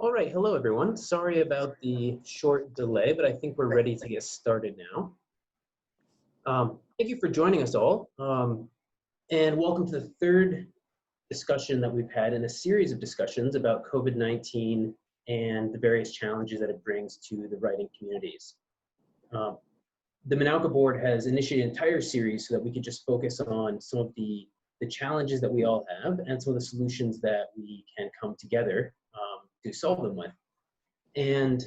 All right, hello everyone. Sorry about the short delay, but I think we're ready to get started now. Thank you for joining us all, and welcome to the third discussion that we've had in a series of discussions about COVID-19 and the various challenges that it brings to the writing communities. The Manauka board has initiated an entire series so that we could just focus on some of the challenges that we all have and some of the solutions that we can come together to solve them with. And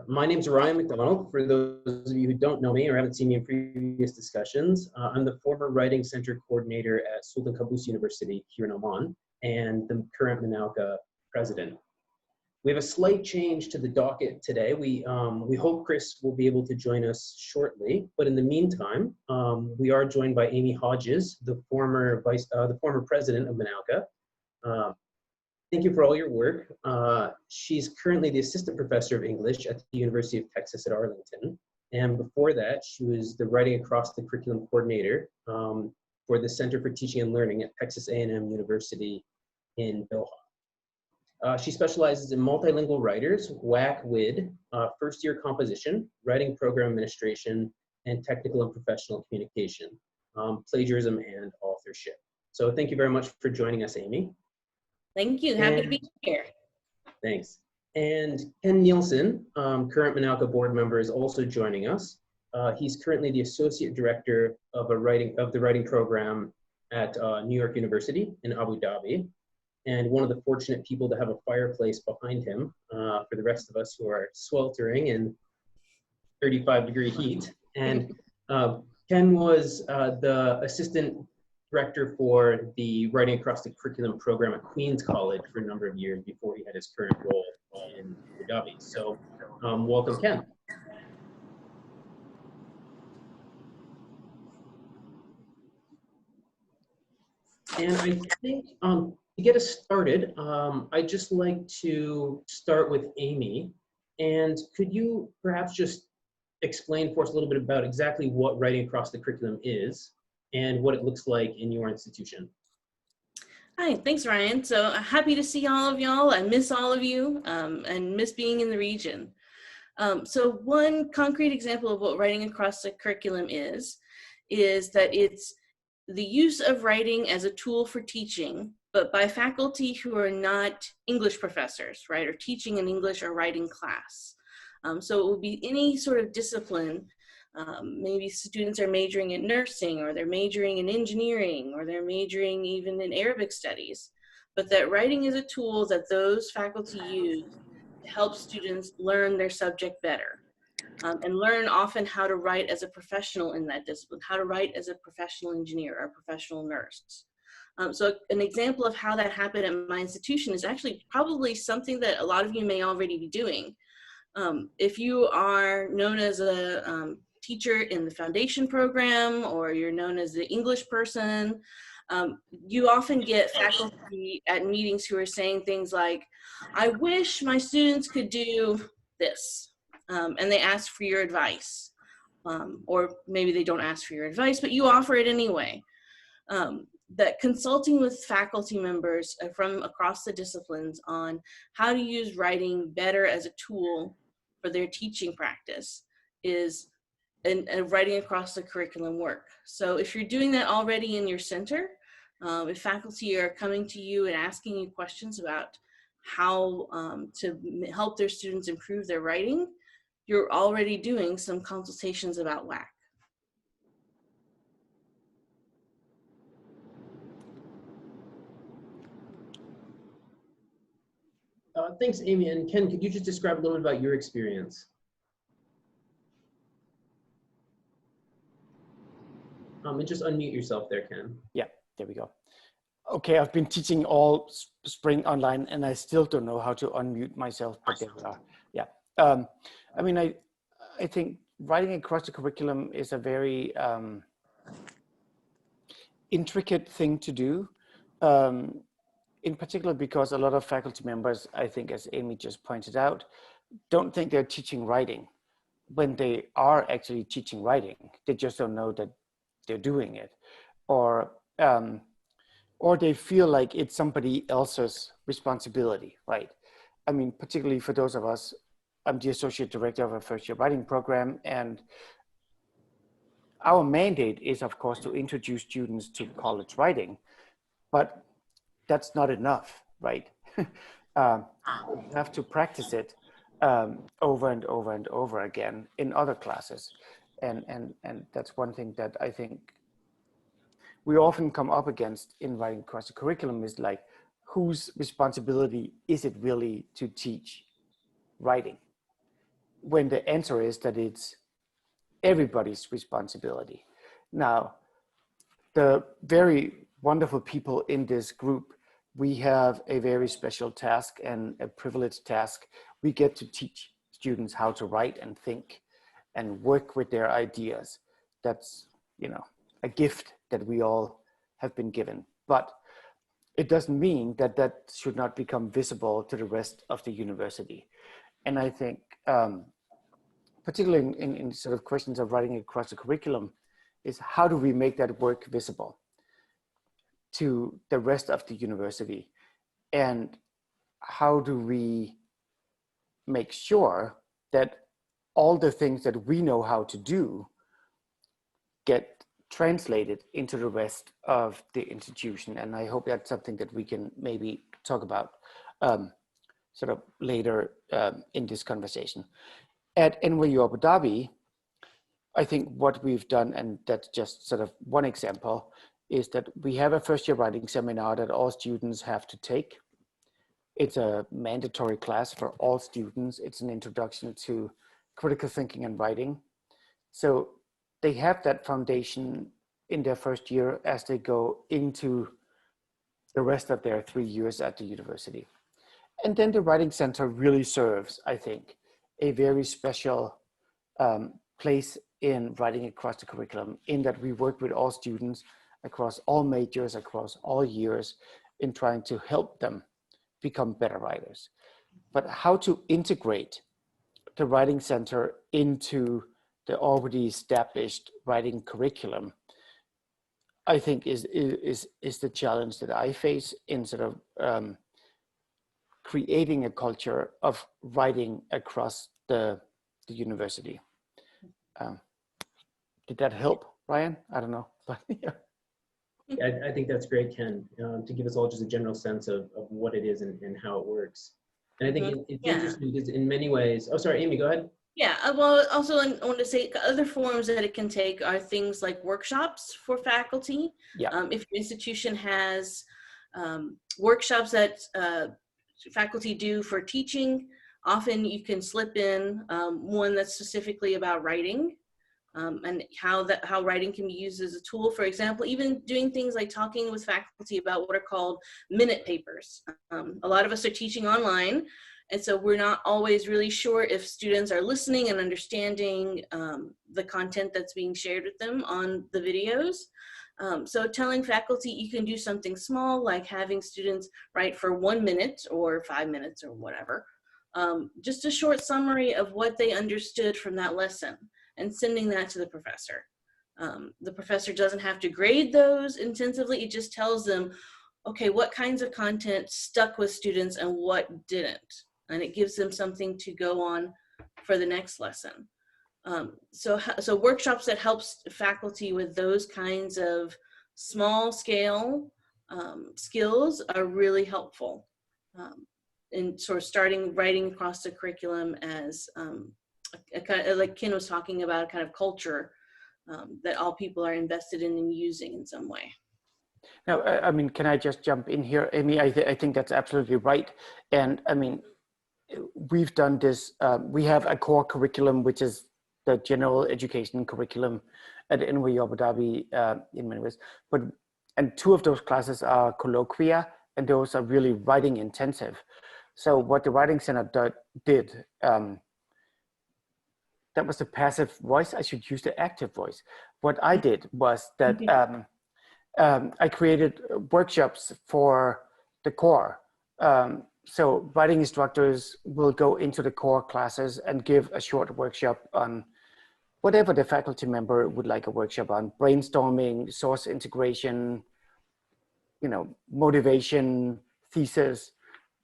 my name's Ryan McDonald. For those of you who don't know me or haven't seen me in previous discussions, I'm the former Writing Center Coordinator at Sultan Qaboos University here in Oman and the current Manauka president. We have a slight change to the docket today. We hope Chris will be able to join us shortly, but in the meantime, we are joined by Amy Hodges, the former president of Manauka. Thank you for all your work. She's currently the assistant professor of English at the University of Texas at Arlington. And before that, she was the Writing Across the Curriculum coordinator for the Center for Teaching and Learning at Texas A&M University in Doha. She specializes in multilingual writers, WAC WID, first-year composition, writing program administration, and technical and professional communication, plagiarism and authorship. So thank you very much for joining us, Amy. Thank you. Happy to be here. Thanks. And Ken Nielsen, current Manauka board member, is also joining us. He's currently the associate director of the writing program at New York University in Abu Dhabi, and one of the fortunate people to have a fireplace behind him for the rest of us who are sweltering in 35-degree heat. And Ken was the assistant director for the Writing Across the Curriculum program at Queens College for a number of years before he had his current role in Abu Dhabi. So welcome, Ken. And I think to get us started, I'd just like to start with Amy. And could you perhaps just explain for us a little bit about exactly what Writing Across the Curriculum is and what it looks like in your institution? Hi, thanks, Ryan. So happy to see all of y'all. I miss all of you and miss being in the region. So one concrete example of what Writing Across the Curriculum is that it's the use of writing as a tool for teaching, but by faculty who are not English professors, right, or teaching an English or writing class. So it will be any sort of discipline. Maybe students are majoring in nursing, or they're majoring in engineering, or they're majoring even in Arabic studies, but that writing is a tool that those faculty use to help students learn their subject better and learn often how to write as a professional in that discipline, how to write as a professional engineer or professional nurse. So an example of how that happened at my institution is actually probably something that a lot of you may already be doing. If you are known as a teacher in the foundation program, or you're known as the English person, you often get faculty at meetings who are saying things like, I wish my students could do this, and they ask for your advice. Or maybe they don't ask for your advice, but you offer it anyway. That consulting with faculty members from across the disciplines on how to use writing better as a tool for their teaching practice is a Writing Across the Curriculum work. So if you're doing that already in your center, if faculty are coming to you and asking you questions about how to help their students improve their writing, you're already doing some consultations about WAC. Thanks, Amy. And Ken, could you just describe a little bit about your experience? And just unmute yourself there, Ken. Yeah, there we go. Okay, I've been teaching all spring online and I still don't know how to unmute myself, but there we are. Yeah, I mean, I think Writing Across the Curriculum is a very intricate thing to do. In particular, because a lot of faculty members, I think, as Amy just pointed out, don't think they're teaching writing when they are actually teaching writing. They just don't know that they're doing it, or they feel like it's somebody else's responsibility, right? I mean, particularly for those of us, I'm the associate director of a first year writing program, and our mandate is, of course, to introduce students to college writing, but that's not enough, right? You have to practice it over and over and over again in other classes. And that's one thing that I think we often come up against in writing across the curriculum is like, whose responsibility is it really to teach writing? When the answer is that it's everybody's responsibility. Now, the very wonderful people in this group, we have a very special task and a privileged task. We get to teach students how to write and think and work with their ideas. That's, you know, a gift that we all have been given. But it doesn't mean that that should not become visible to the rest of the university. And I think, particularly in sort of questions of writing across the curriculum, is how do we make that work visible to the rest of the university? And how do we make sure that all the things that we know how to do get translated into the rest of the institution? And I hope that's something that we can maybe talk about sort of later in this conversation. At NYU Abu Dhabi, I think what we've done, and that's just sort of one example, is that we have a first year writing seminar that all students have to take. It's a mandatory class for all students. It's an introduction to critical thinking and writing. So they have that foundation in their first year as they go into the rest of their 3 years at the university. And then the Writing Center really serves, I think, a very special place in writing across the curriculum, in that we work with all students across all majors, across all years, in trying to help them become better writers. But how to integrate the Writing Center into the already established writing curriculum, I think is the challenge that I face in sort of creating a culture of writing across the university. Did that help, Ryan? I don't know, but yeah. I think that's great, Ken, to give us all just a general sense of what it is and how it works. And I think it's interesting because in many ways, oh, sorry, Amy, go ahead. Yeah, well, also I want to say other forms that it can take are things like workshops for faculty. Yeah. If your institution has workshops that faculty do for teaching, often you can slip in one that's specifically about writing. And how writing can be used as a tool. For example, even doing things like talking with faculty about what are called minute papers. A lot of us are teaching online, and so we're not always really sure if students are listening and understanding the content that's being shared with them on the videos. So telling faculty you can do something small, like having students write for 1 minute or 5 minutes or whatever, just a short summary of what they understood from that lesson, and sending that to the professor. The professor doesn't have to grade those intensively. It just tells them, okay, what kinds of content stuck with students and what didn't. And it gives them something to go on for the next lesson. So workshops that helps faculty with those kinds of small scale skills are really helpful in sort of starting writing across the curriculum as a kind of, like Ken was talking about, a kind of culture that all people are invested in and using in some way. Now, I mean, can I just jump in here, Amy? I think that's absolutely right. And I mean, we've done this. We have a core curriculum, which is the general education curriculum at NYU Abu Dhabi in many ways. And 2 of those classes are colloquia, and those are really writing intensive. So what the Writing Center did, that was the passive voice. I should use the active voice. What I did was that I created workshops for the core. So writing instructors will go into the core classes and give a short workshop on whatever the faculty member would like a workshop on: brainstorming, source integration, motivation, thesis,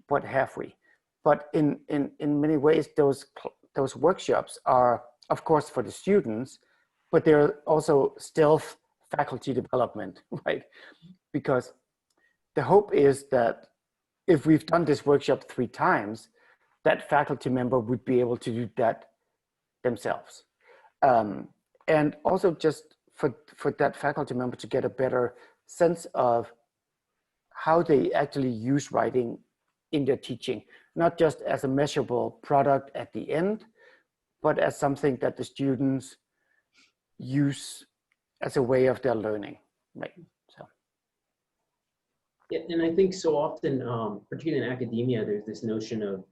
what have we. But in many ways, those workshops are, of course, for the students, but they're also still faculty development, right? Because the hope is that if we've done this workshop 3 times, that faculty member would be able to do that themselves. And also just for that faculty member to get a better sense of how they actually use writing in their teaching, not just as a measurable product at the end, but as something that the students use as a way of their learning, right? So. Yeah, and I think so often, particularly in academia, there's this notion of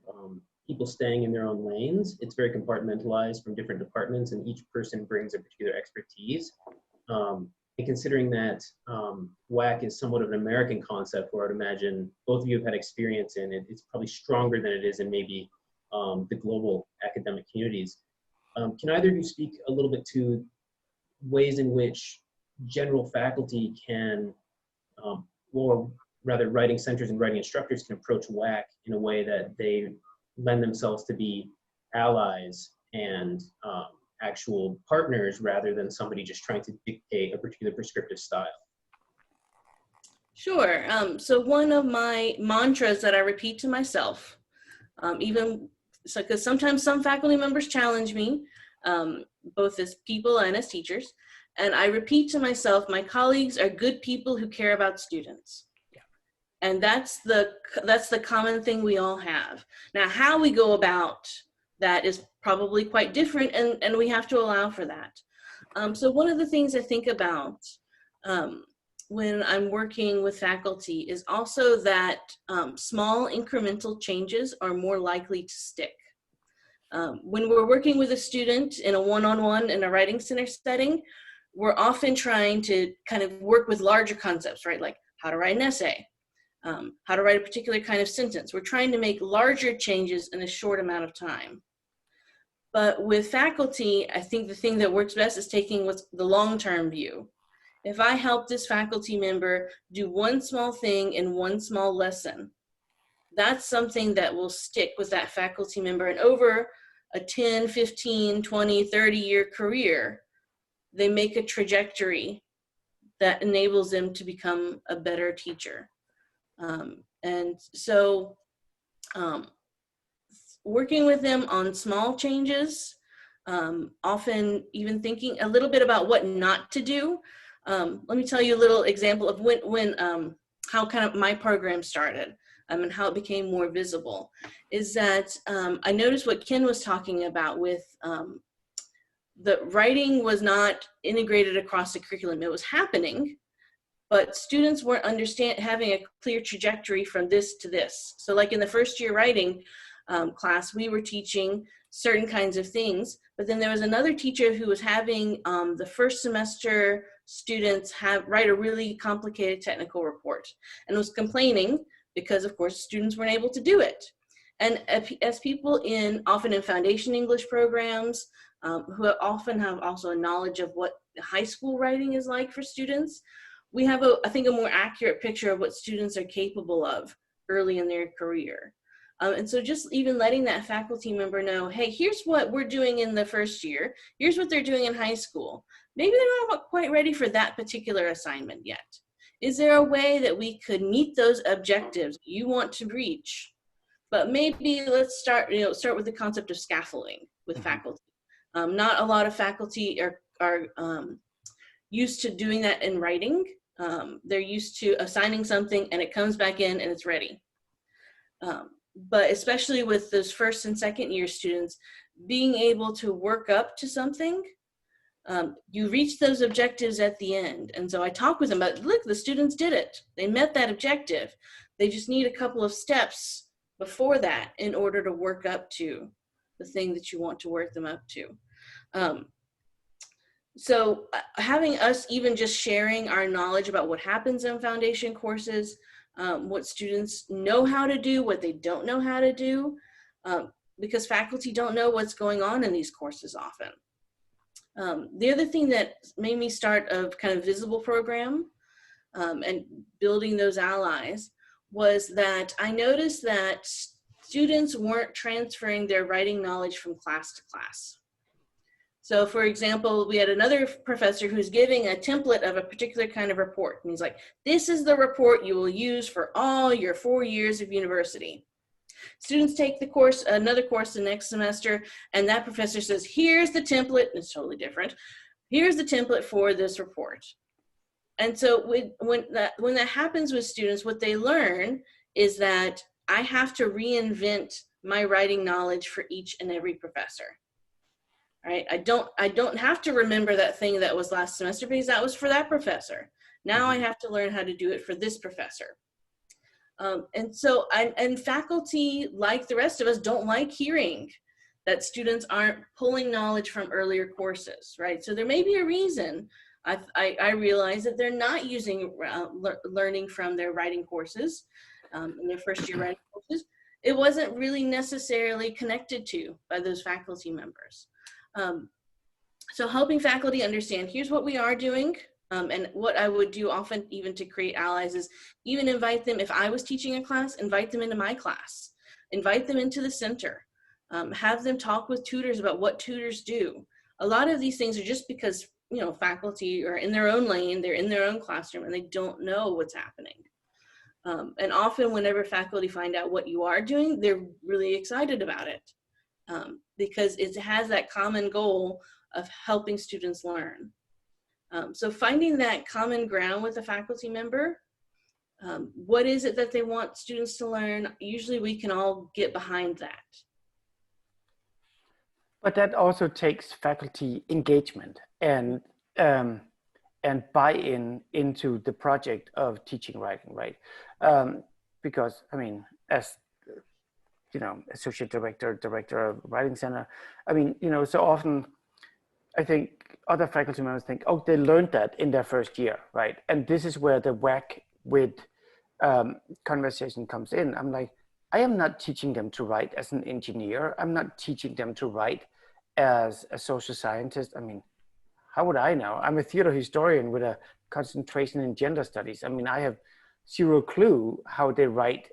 people staying in their own lanes. It's very compartmentalized from different departments, and each person brings a particular expertise. And considering that WAC is somewhat of an American concept, where I'd imagine both of you have had experience in it, it's probably stronger than it is in maybe the global academic communities. Can either of you speak a little bit to ways in which general faculty can, or rather writing centers and writing instructors can approach WAC in a way that they lend themselves to be allies and actual partners rather than somebody just trying to dictate a particular prescriptive style? Sure. So one of my mantras that I repeat to myself, even so, because sometimes some faculty members challenge me, both as people and as teachers, and I repeat to myself, my colleagues are good people who care about students. And that's the common thing we all have. Now, how we go about that is probably quite different, and we have to allow for that. So one of the things I think about when I'm working with faculty is also that small incremental changes are more likely to stick. When we're working with a student in a one-on-one in a writing center setting, we're often trying to kind of work with larger concepts, right? Like how to write an essay, how to write a particular kind of sentence. We're trying to make larger changes in a short amount of time. But with faculty, I think the thing that works best is taking what's the long-term view. If I help this faculty member do one small thing in one small lesson, that's something that will stick with that faculty member. And over a 10, 15, 20, 30-year career, they make a trajectory that enables them to become a better teacher. And so working with them on small changes, often even thinking a little bit about what not to do. Let me tell you a little example of how kind of my program started and how it became more visible, is that I noticed what Ken was talking about with the writing was not integrated across the curriculum. It was happening, but students weren't having a clear trajectory from this to this. So like in the first year writing class, we were teaching certain kinds of things, but then there was another teacher who was having the first semester students write a really complicated technical report and was complaining because of course students weren't able to do it. And as people often in foundation English programs, who often have also a knowledge of what high school writing is like for students, we have, I think, a more accurate picture of what students are capable of early in their career. And so just even letting that faculty member know, hey, here's what we're doing in the first year, here's what they're doing in high school. Maybe they're not quite ready for that particular assignment yet. Is there a way that we could meet those objectives you want to reach? But maybe let's start with the concept of scaffolding with faculty. Not a lot of faculty are used to doing that in writing. They're used to assigning something and it comes back in and it's ready. But especially with those first and second year students, being able to work up to something, you reach those objectives at the end. And so I talk with them about, look, the students did it. They met that objective. They just need a couple of steps before that in order to work up to the thing that you want to work them up to. So having us even just sharing our knowledge about what happens in foundation courses, what students know how to do, what they don't know how to do, because faculty don't know what's going on in these courses often. The other thing that made me start a kind of visible program and building those allies was that I noticed that students weren't transferring their writing knowledge from class to class. So for example, we had another professor who's giving a template of a particular kind of report. And he's like, this is the report you will use for all your 4 years of university. Students take the course, another course the next semester, and that professor says, here's the template, it's totally different. Here's the template for this report. And so when that happens with students, what they learn is that I have to reinvent my writing knowledge for each and every professor. Right? I don't have to remember that thing that was last semester because that was for that professor. Now I have to learn how to do it for this professor. And faculty, like the rest of us, don't like hearing that students aren't pulling knowledge from earlier courses, right? So there may be a reason. I realize that they're not using learning from their writing courses, in their first year writing courses. It wasn't really necessarily connected to by those faculty members. So helping faculty understand, here's what we are doing, and what I would do often even to create allies is even invite them, if I was teaching a class, invite them into my class, invite them into the center, have them talk with tutors about what tutors do. A lot of these things are just because, you know, faculty are in their own lane, they're in their own classroom, and they don't know what's happening. And often whenever faculty find out what you are doing, they're really excited about it. Because it has that common goal of helping students learn. So finding that common ground with a faculty member, what is it that they want students to learn? Usually we can all get behind that. But that also takes faculty engagement and buy-in into the project of teaching writing, right? Because, I mean, as you know, associate director of writing center. I mean, you know, so often I think other faculty members think, oh, they learned that in their first year, right? And this is where the whack with conversation comes in. I'm like, I am not teaching them to write as an engineer. I'm not teaching them to write as a social scientist. I mean, how would I know? I'm a theater historian with a concentration in gender studies. I mean, I have zero clue how they write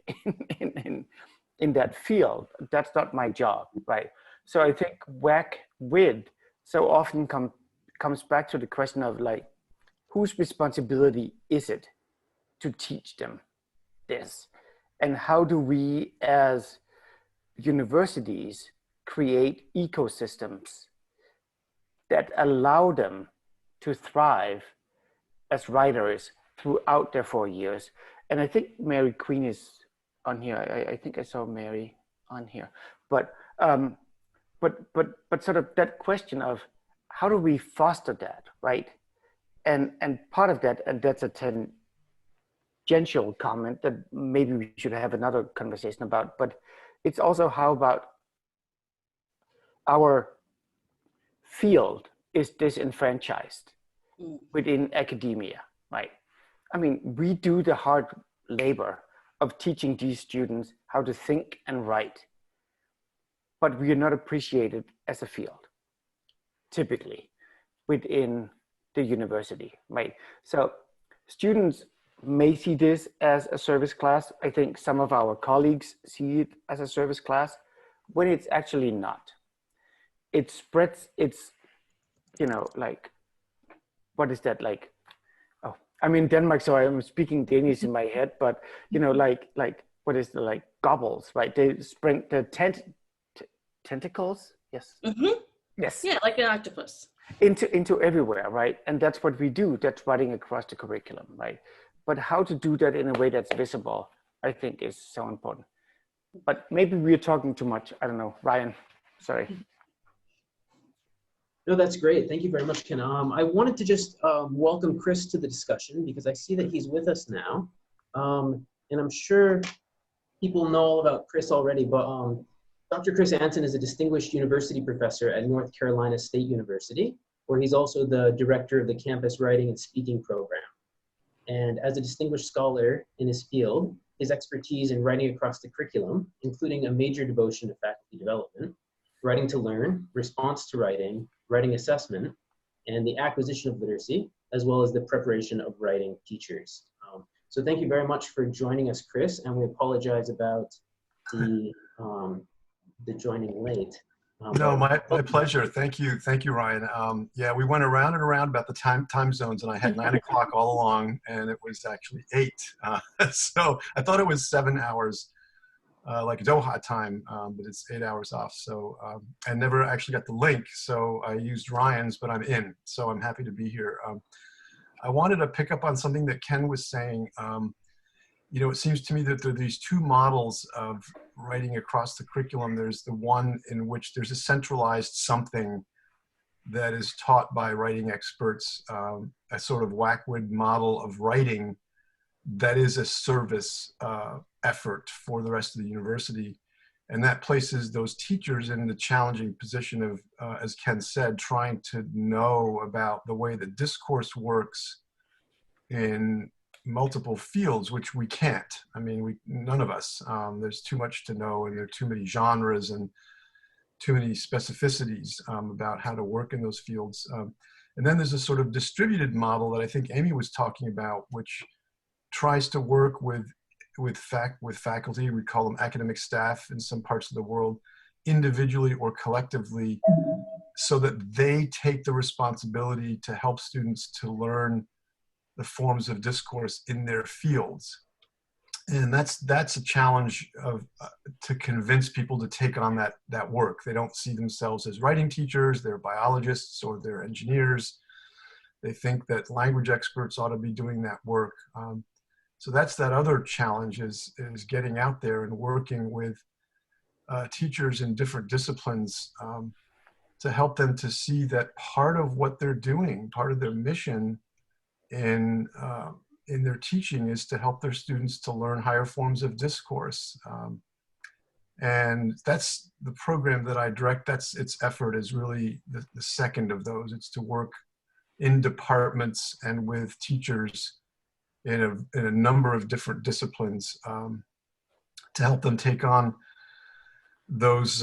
in that field. That's not my job, right? So I think whack with so often comes back to the question of like, whose responsibility is it to teach them this? And how do we as universities create ecosystems that allow them to thrive as writers throughout their 4 years? And I think Mary Queen is on here. I think I saw Mary on here, but sort of that question of how do we foster that, right? And part of that, and that's a tangential comment that maybe we should have another conversation about, but it's also how about our field is disenfranchised within academia, right? I mean, we do the hard labor of teaching these students how to think and write, but we are not appreciated as a field, typically, within the university, right? So students may see this as a service class. I think some of our colleagues see it as a service class, when it's actually not. It spreads, it's, you know, like, what is that like? Oh, I'm in Denmark, so I'm speaking Danish in my head, but, you know, like what is the, like, gobbles, right? They spread the tentacles, yes. Mm-hmm. Yes. Yeah, like an octopus. Into everywhere, right? And that's what we do. That's writing across the curriculum, right? But how to do that in a way that's visible, I think is so important. But maybe we're talking too much. I don't know. Ryan, sorry. No, that's great. Thank you very much, Ken. I wanted to just welcome Chris to the discussion because I see that he's with us now. And I'm sure people know all about Chris already, but Dr. Chris Anson is a distinguished university professor at North Carolina State University, where he's also the director of the campus writing and speaking program. And as a distinguished scholar in his field, his expertise in writing across the curriculum, including a major devotion to faculty development, writing to learn, response to writing, writing assessment, and the acquisition of literacy, as well as the preparation of writing teachers. So thank you very much for joining us, Chris, and we apologize about the the joining late. No, my Welcome. pleasure. Thank you, Ryan. Yeah, we went around and around about the time zones, and I had 9 o'clock all along, and it was actually 8. So I thought it was 7 hours, like Doha time, but it's 8 hours off. So I never actually got the link, so I used Ryan's, but I'm in, so I'm happy to be here. I wanted to pick up on something that Ken was saying. You know, it seems to me that there are these two models of writing across the curriculum. There's the one in which there's a centralized something that is taught by writing experts, a sort of Wackwood model of writing that is a service effort for the rest of the university. And that places those teachers in the challenging position of, as Ken said, trying to know about the way that discourse works in multiple fields, which we can't. I mean, none of us. There's too much to know, and there are too many genres and too many specificities about how to work in those fields. And then there's a sort of distributed model that I think Amy was talking about, which tries to work with faculty. We call them academic staff in some parts of the world, individually or collectively, so that they take the responsibility to help students to learn the forms of discourse in their fields. And that's a challenge of to convince people to take on that work. They don't see themselves as writing teachers, they're biologists or they're engineers. They think that language experts ought to be doing that work. So that's that other challenge is getting out there and working with teachers in different disciplines to help them to see that part of what they're doing, part of their mission in their teaching is to help their students to learn higher forms of discourse. And that's the program that I direct. That's its effort is really the second of those. It's to work in departments and with teachers in a number of different disciplines to help them take on those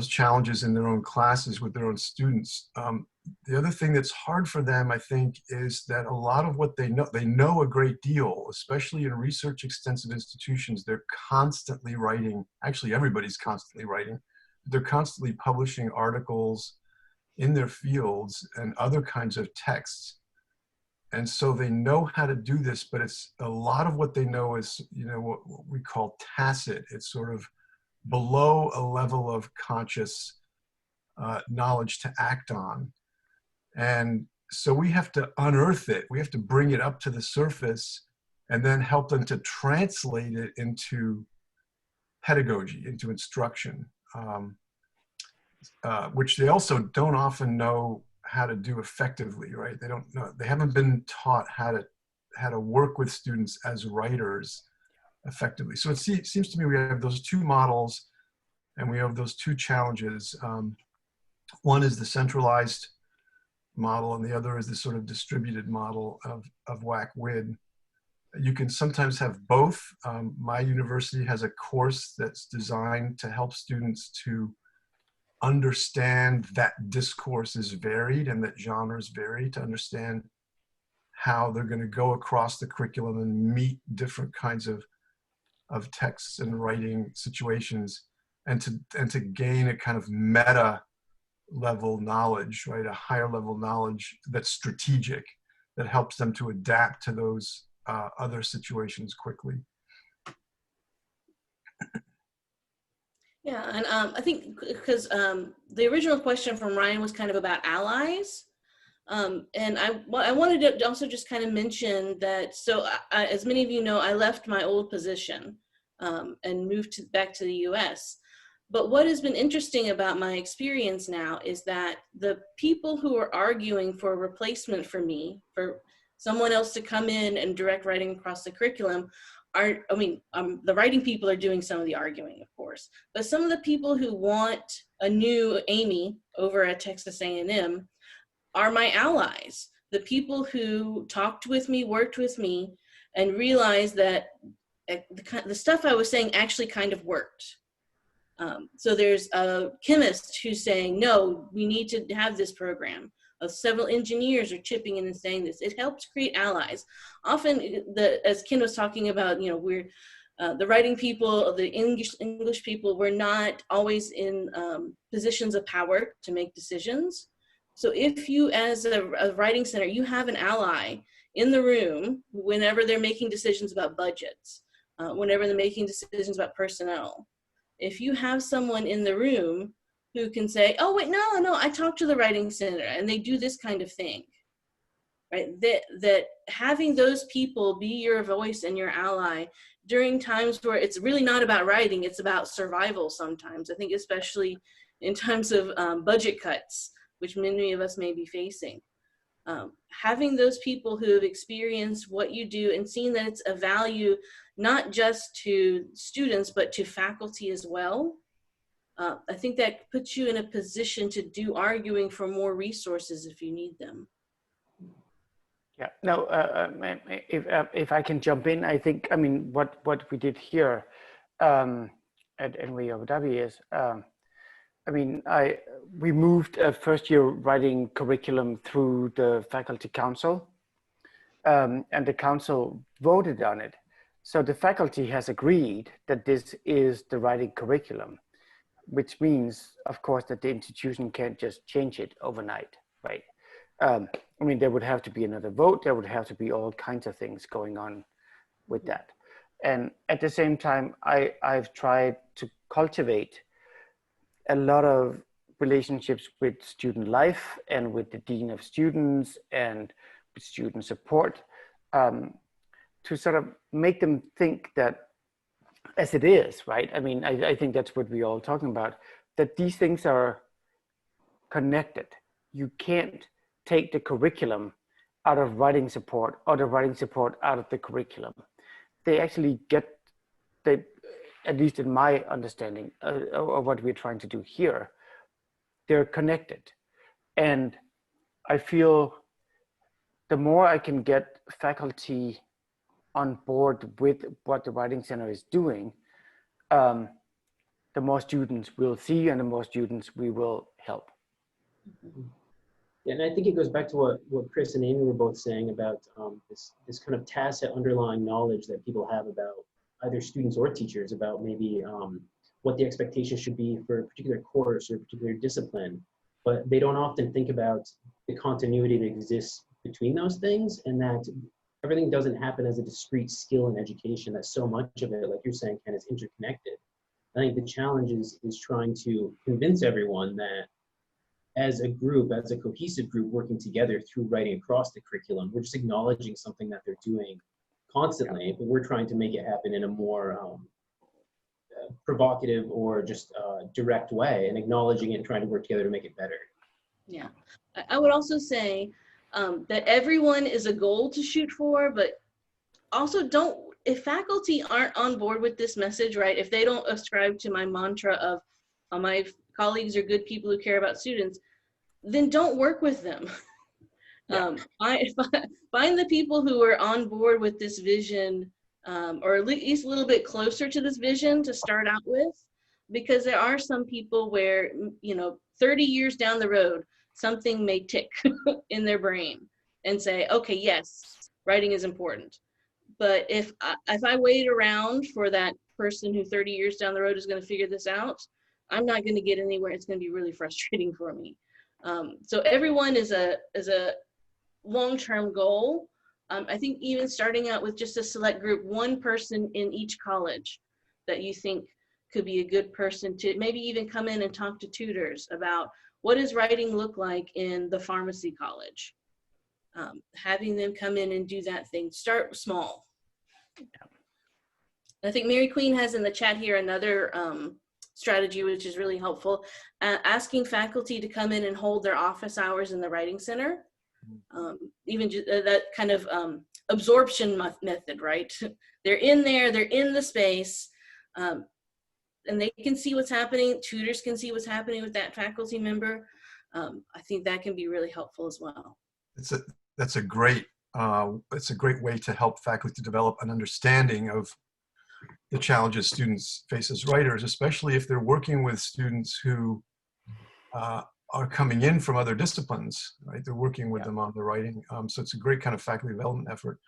challenges in their own classes with their own students. The other thing that's hard for them, I think, is that a lot of what they know a great deal, especially in research extensive institutions. They're constantly writing. Actually, everybody's constantly writing. They're constantly publishing articles in their fields and other kinds of texts. And so they know how to do this, but it's a lot of what they know is, you know, what we call tacit. It's sort of below a level of conscious knowledge to act on. And so we have to unearth it. We have to bring it up to the surface and then help them to translate it into pedagogy, into instruction, which they also don't often know how to do effectively, right? They don't know, they haven't been taught how to work with students as writers effectively. So it seems to me we have those two models and we have those two challenges. One is the centralized model and the other is the sort of distributed model of WAC-WID. You can sometimes have both. My university has a course that's designed to help students to understand that discourse is varied and that genres vary, to understand how they're going to go across the curriculum and meet different kinds of texts and writing situations, and to gain a kind of meta level knowledge, right? A higher level knowledge that's strategic, that helps them to adapt to those other situations quickly. Yeah, and I think because the original question from Ryan was kind of about allies. And I wanted to also just kind of mention that, so as many of you know, I left my old position and moved back to the US. But what has been interesting about my experience now is that the people who are arguing for a replacement for me, for someone else to come in and direct writing across the curriculum, the writing people are doing some of the arguing, of course, but some of the people who want a new Amy over at Texas A&M are my allies. The people who talked with me, worked with me, and realized that the stuff I was saying actually kind of worked. So there's a chemist who's saying, no, we need to have this program. Several engineers are chipping in and saying this. It helps create allies. Often, as Ken was talking about, you know, The writing people, the English people were not always in positions of power to make decisions. So if you, as a writing center, you have an ally in the room whenever they're making decisions about budgets, whenever they're making decisions about personnel. If you have someone in the room who can say, oh, wait, no, I talked to the writing center and they do this kind of thing, right? That having those people be your voice and your ally during times where it's really not about writing, it's about survival sometimes. I think especially in times of budget cuts, which many of us may be facing. Having those people who have experienced what you do and seen that it's a value, not just to students, but to faculty as well. I think that puts you in a position to do arguing for more resources if you need them. Yeah, no, if I can jump in, I think, I mean, what we did here at NYUW is, I mean, we moved a first-year writing curriculum through the faculty council, and the council voted on it. So the faculty has agreed that this is the writing curriculum, which means, of course, that the institution can't just change it overnight, right? I mean, there would have to be another vote. There would have to be all kinds of things going on with that. And at the same time, I've tried to cultivate a lot of relationships with student life and with the dean of students and with student support to sort of make them think that, as it is, right? I mean, I think that's what we're all talking about, that these things are connected. You can't take the curriculum out of writing support or the writing support out of the curriculum. They actually get, at least in my understanding of what we're trying to do here, they're connected. And I feel the more I can get faculty on board with what the Writing Center is doing, the more students we'll see and the more students we will help. Yeah, and I think it goes back to what Chris and Amy were both saying about this kind of tacit underlying knowledge that people have about either students or teachers about maybe what the expectations should be for a particular course or a particular discipline, but they don't often think about the continuity that exists between those things, and that everything doesn't happen as a discrete skill in education, that so much of it, like you're saying, Ken, is interconnected. I think the challenge is trying to convince everyone that as a group, as a cohesive group working together through writing across the curriculum, we're just acknowledging something that they're doing constantly, but we're trying to make it happen in a more provocative or just direct way, and acknowledging it and trying to work together to make it better. Yeah, I would also say that everyone is a goal to shoot for, but also if faculty aren't on board with this message, right, if they don't ascribe to my mantra of my colleagues are good people who care about students, then don't work with them. Yeah. Find the people who are on board with this vision, or at least a little bit closer to this vision to start out with, because there are some people where, 30 years down the road, something may tick in their brain and say, okay, yes, writing is important. But if I wait around for that person who 30 years down the road is going to figure this out, I'm not going to get anywhere. It's going to be really frustrating for me. So everyone is a long-term goal. I think even starting out with just a select group, one person in each college that you think could be a good person to maybe even come in and talk to tutors about what does writing look like in the pharmacy college. Having them come in and do that thing, start small. I think Mary Queen has in the chat here another strategy, which is really helpful, asking faculty to come in and hold their office hours in the Writing Center. Even just, that kind of absorption method, right? They're in there, they're in the space, and they can see what's happening. Tutors can see what's happening with that faculty member. I think that can be really helpful as well. That's a great way to help faculty develop an understanding of the challenges students face as writers, especially if they're working with students who are coming in from other disciplines, right? They're working with them on the writing. So it's a great kind of faculty development effort.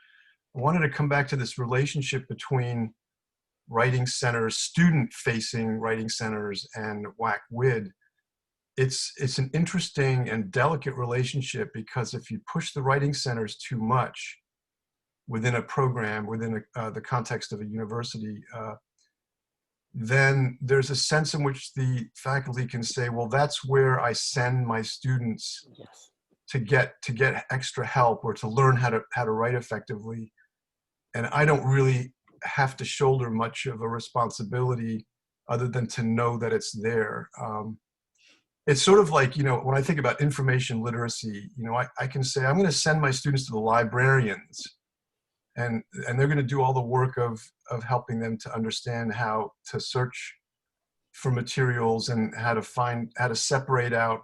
I wanted to come back to this relationship between writing centers, student-facing writing centers, and WAC-WID, it's an interesting and delicate relationship, because if you push the writing centers too much within a program, within the context of a university, then there's a sense in which the faculty can say, well, that's where I send my students Yes. to get extra help or to learn how to write effectively. And I don't really have to shoulder much of a responsibility other than to know that it's there. It's sort of like, you know, when I think about information literacy, you know, I can say, I'm going to send my students to the librarians, and they're going to do all the work of helping them to understand how to search for materials and how to separate out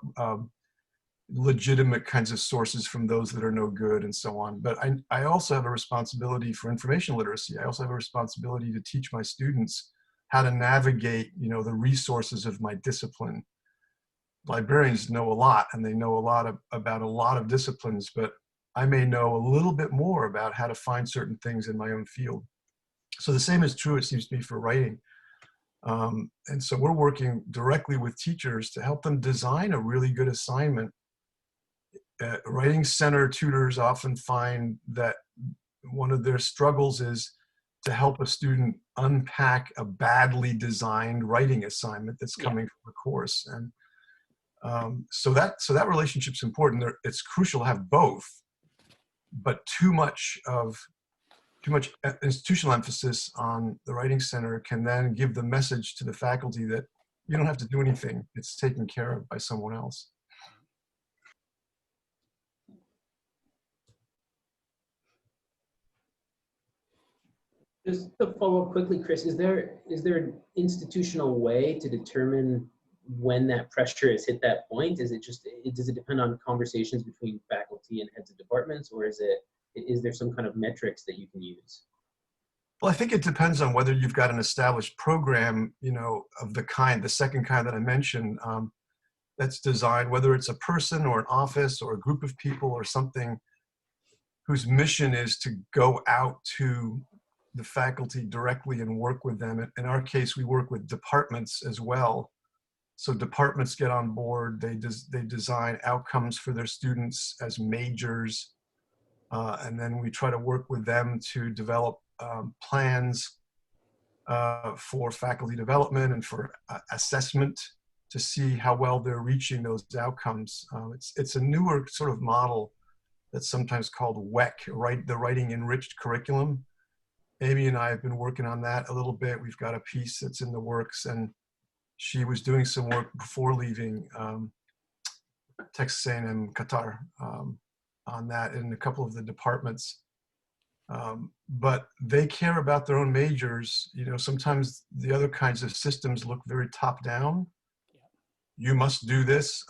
legitimate kinds of sources from those that are no good, and so on. But I also have a responsibility for information literacy. I also have a responsibility to teach my students how to navigate, you know, the resources of my discipline. Librarians know a lot, and they know a lot about a lot of disciplines, but I may know a little bit more about how to find certain things in my own field. So the same is true, it seems to me, for writing. And so we're working directly with teachers to help them design a really good assignment. Writing center tutors often find that one of their struggles is to help a student unpack a badly designed writing assignment that's coming from a course. And so that relationship's important. It's crucial to have both, but too much institutional emphasis on the writing center can then give the message to the faculty that you don't have to do anything. It's taken care of by someone else. Just to follow up quickly, Chris, is there an institutional way to determine when that pressure has hit that point? Is it just, does it depend on conversations between faculty and heads of departments, or is there some kind of metrics that you can use? Well, I think it depends on whether you've got an established program, you know, of the second kind that I mentioned, that's designed, whether it's a person or an office or a group of people or something whose mission is to go out to the faculty directly and work with them. In our case, we work with departments as well. So departments get on board, they design outcomes for their students as majors, and then we try to work with them to develop plans for faculty development and for assessment to see how well they're reaching those outcomes. It's a newer sort of model that's sometimes called WEC, the Writing Enriched Curriculum. Amy and I have been working on that a little bit. We've got a piece that's in the works, and she was doing some work before leaving Texas A&M Qatar on that in a couple of the departments. But they care about their own majors. You know, sometimes the other kinds of systems look very top down. You must do this,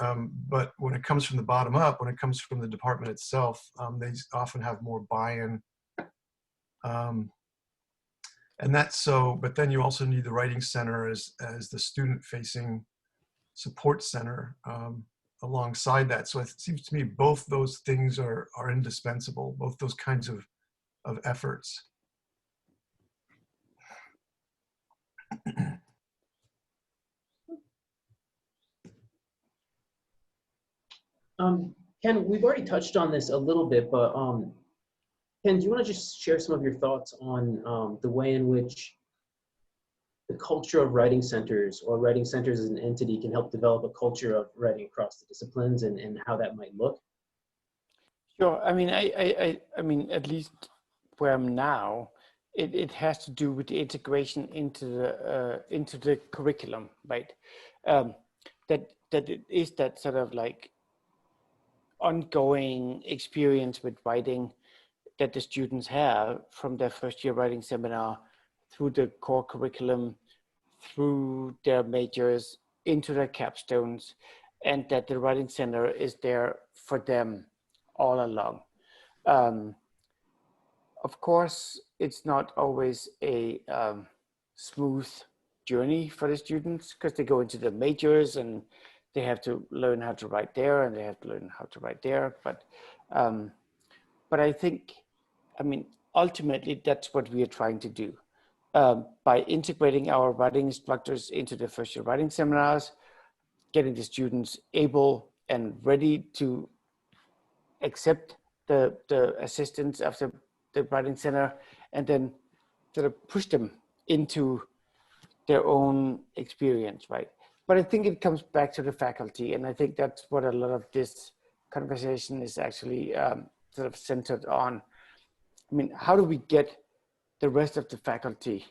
but when it comes from the bottom up, when it comes from the department itself, they often have more buy-in. And that's so, but then you also need the writing center as the student-facing support center alongside that. So it seems to me both those things are indispensable, both those kinds of efforts. Ken, we've already touched on this a little bit, but Ken, do you want to just share some of your thoughts on the way in which the culture of writing centers, or writing centers as an entity, can help develop a culture of writing across the disciplines, and how that might look? Sure. I mean, I mean, at least where I'm now, it has to do with the integration into the curriculum, right? That it is that sort of like ongoing experience with writing that the students have from their first year writing seminar through the core curriculum, through their majors, into their capstones, and that the writing center is there for them all along. Of course, it's not always a smooth journey for the students, because they go into the majors and they have to learn how to write there, and they have to learn how to write there. But I think, I mean, ultimately, that's what we are trying to do. by integrating our writing instructors into the first year writing seminars, getting the students able and ready to accept the assistance of the writing center, and then sort of push them into their own experience, right? But I think it comes back to the faculty, and I think that's what a lot of this conversation is actually sort of centered on. I mean, how do we get the rest of the faculty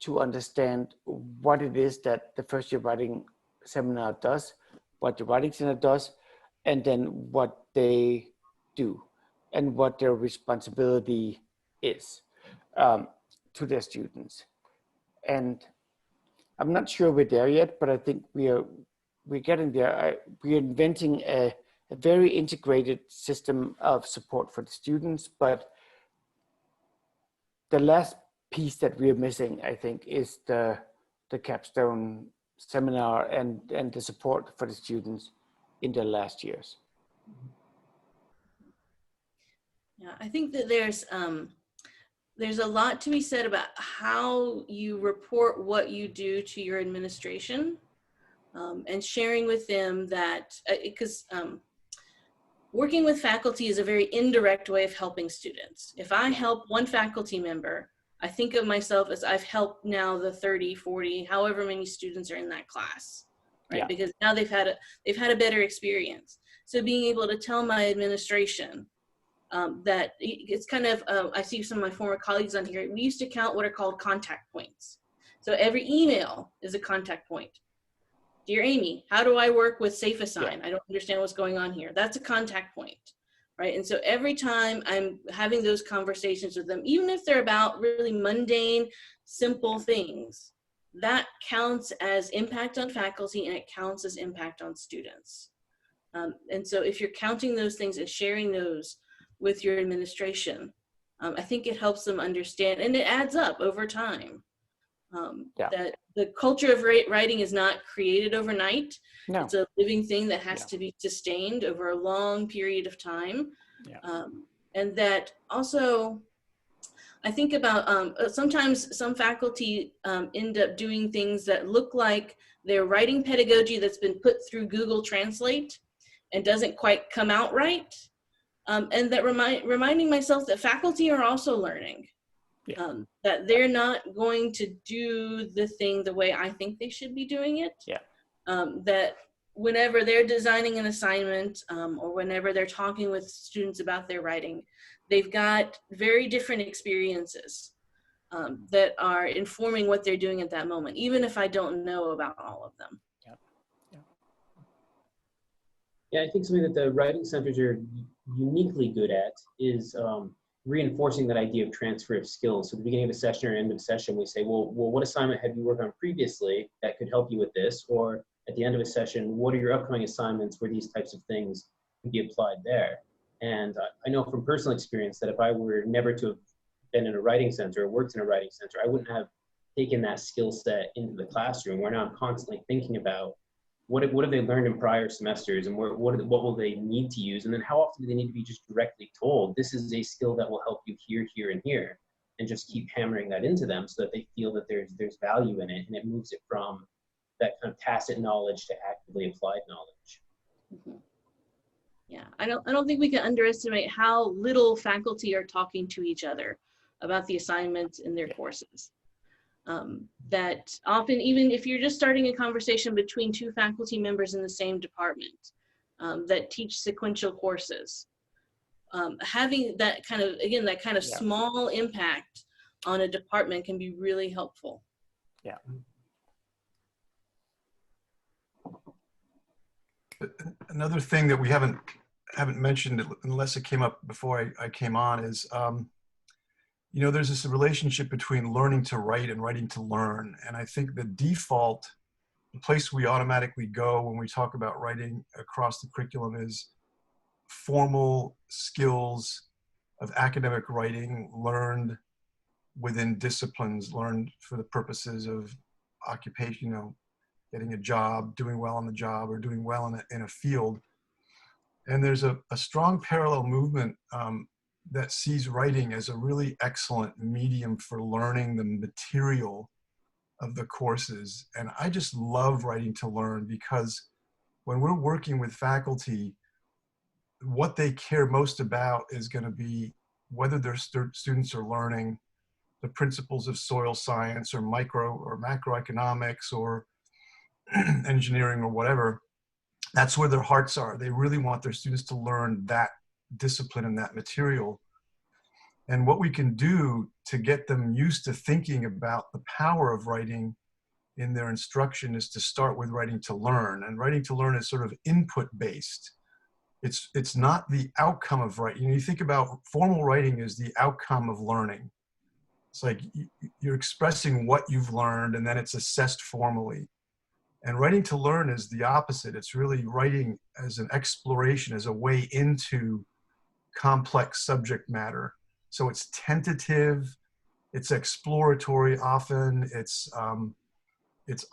to understand what it is that the first year writing seminar does, what the writing center does, and then what they do and what their responsibility is to their students. And I'm not sure we're there yet, but I think we're getting there. We're inventing a very integrated system of support for the students, but the last piece that we're missing, I think, is the capstone seminar and the support for the students in their last years. Yeah, I think that there's a lot to be said about how you report what you do to your administration, and sharing with them that, because working with faculty is a very indirect way of helping students. If I help one faculty member, I think of myself as I've helped now the 30, 40, however many students are in that class, right? Yeah. Because now they've had a better experience. So being able to tell my administration that it's kind of, I see some of my former colleagues on here, we used to count what are called contact points. So every email is a contact point. Dear Amy, how do I work with Safe Assign? I don't understand what's going on here. That's a contact point, right? And so every time I'm having those conversations with them, even if they're about really mundane, simple things, that counts as impact on faculty and it counts as impact on students. And so if you're counting those things and sharing those with your administration, I think it helps them understand, and it adds up over time. That the culture of writing is not created overnight. No. It's a living thing that has to be sustained over a long period of time. And that also, I think about sometimes some faculty end up doing things that look like their writing pedagogy that's been put through Google Translate and doesn't quite come out right. And that reminding myself that faculty are also learning. That they're not going to do the thing the way I think they should be doing it. That whenever they're designing an assignment or whenever they're talking with students about their writing, they've got very different experiences that are informing what they're doing at that moment, even if I don't know about all of them. Yeah, I think something that the writing centers are uniquely good at is reinforcing that idea of transfer of skills. So at the beginning of a session or end of a session, we say, well, what assignment have you worked on previously that could help you with this? Or at the end of a session, what are your upcoming assignments where these types of things can be applied there? And I know from personal experience that if I were never to have been in a writing center or worked in a writing center, I wouldn't have taken that skill set into the classroom, where now I'm constantly thinking about what have they learned in prior semesters, and what will they need to use, and then how often do they need to be just directly told, this is a skill that will help you here, here, and here, and just keep hammering that into them so that they feel that there's value in it, and it moves it from that kind of tacit knowledge to actively applied knowledge. Mm-hmm. Yeah, I don't think we can underestimate how little faculty are talking to each other about the assignments in their courses. That often, even if you're just starting a conversation between two faculty members in the same department that teach sequential courses, having that kind of, again, that kind of small impact on a department can be really helpful. Yeah. Another thing that we haven't mentioned, unless it came up before I came on, is you know, there's this relationship between learning to write and writing to learn. And I think the default, the place we automatically go when we talk about writing across the curriculum is formal skills of academic writing learned within disciplines, learned for the purposes of occupation, you know, getting a job, doing well on the job, or doing well in a field. And there's a strong parallel movement that sees writing as a really excellent medium for learning the material of the courses. And I just love Writing to Learn because when we're working with faculty, what they care most about is going to be whether their students are learning the principles of soil science or micro or macroeconomics or engineering or whatever. That's where their hearts are. They really want their students to learn that discipline and that material. And what we can do to get them used to thinking about the power of writing in their instruction is to start with Writing to Learn. And Writing to Learn is sort of input based. It's not the outcome of writing. You think about formal writing as the outcome of learning. It's like you're expressing what you've learned and then it's assessed formally. And Writing to Learn is the opposite. It's really writing as an exploration, as a way into complex subject matter. So it's tentative, it's exploratory often, it's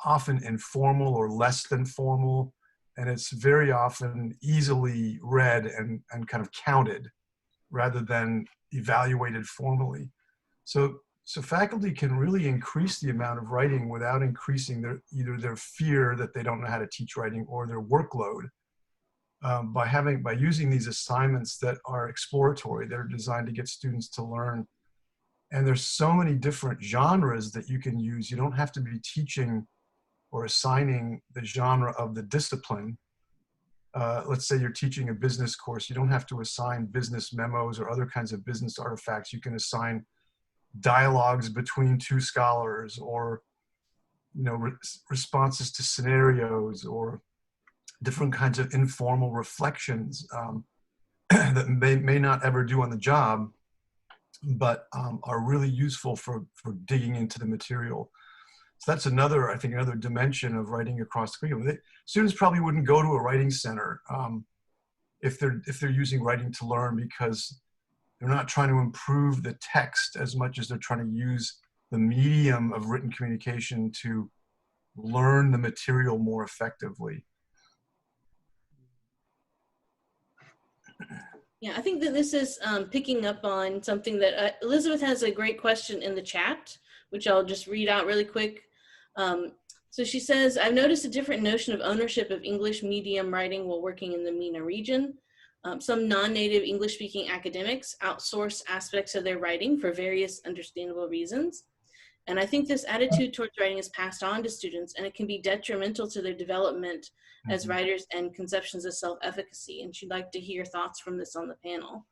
often informal or less than formal, and it's very often easily read and kind of counted rather than evaluated formally. So faculty can really increase the amount of writing without increasing either their fear that they don't know how to teach writing or their workload by using these assignments that are exploratory, that are designed to get students to learn. And there's so many different genres that you can use. You don't have to be teaching or assigning the genre of the discipline. Let's say you're teaching a business course. You don't have to assign business memos or other kinds of business artifacts. You can assign dialogues between two scholars, or responses to scenarios, or different kinds of informal reflections that may not ever do on the job, but are really useful for digging into the material. So that's another, I think, another dimension of writing across the curriculum. Students probably wouldn't go to a writing center if they're using Writing to Learn, because they're not trying to improve the text as much as they're trying to use the medium of written communication to learn the material more effectively. Yeah, I think that this is picking up on something that Elizabeth has a great question in the chat, which I'll just read out really quick. So she says, I've noticed a different notion of ownership of English medium writing while working in the MENA region. Some non-native English-speaking academics outsource aspects of their writing for various understandable reasons. And I think this attitude towards writing is passed on to students, and it can be detrimental to their development as writers and conceptions of self-efficacy. And she'd like to hear thoughts from this on the panel.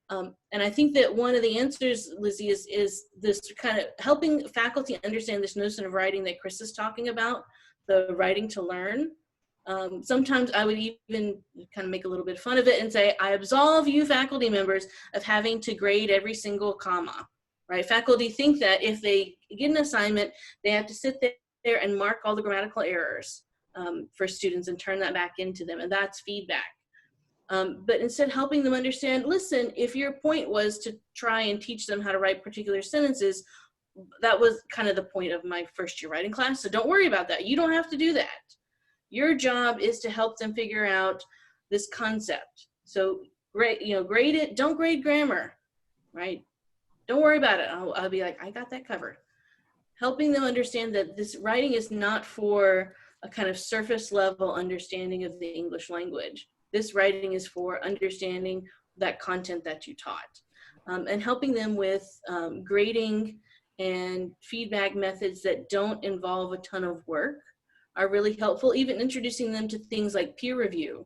And I think that one of the answers, Lizzie, is this kind of helping faculty understand this notion of writing that Chris is talking about, the Writing to Learn. Sometimes I would even kind of make a little bit of fun of it and say, I absolve you faculty members of having to grade every single comma, right? Faculty think that if they get an assignment, they have to sit there and mark all the grammatical errors for students and turn that back into them, and that's feedback. But instead helping them understand, listen, if your point was to try and teach them how to write particular sentences, that was kind of the point of my first year writing class, so don't worry about that. You don't have to do that. Your job is to help them figure out this concept. So grade it, don't grade grammar, right? Don't worry about it. I'll be like, I got that covered. Helping them understand that this writing is not for a kind of surface level understanding of the English language. This writing is for understanding that content that you taught, and helping them with grading and feedback methods that don't involve a ton of work are really helpful. Even introducing them to things like peer review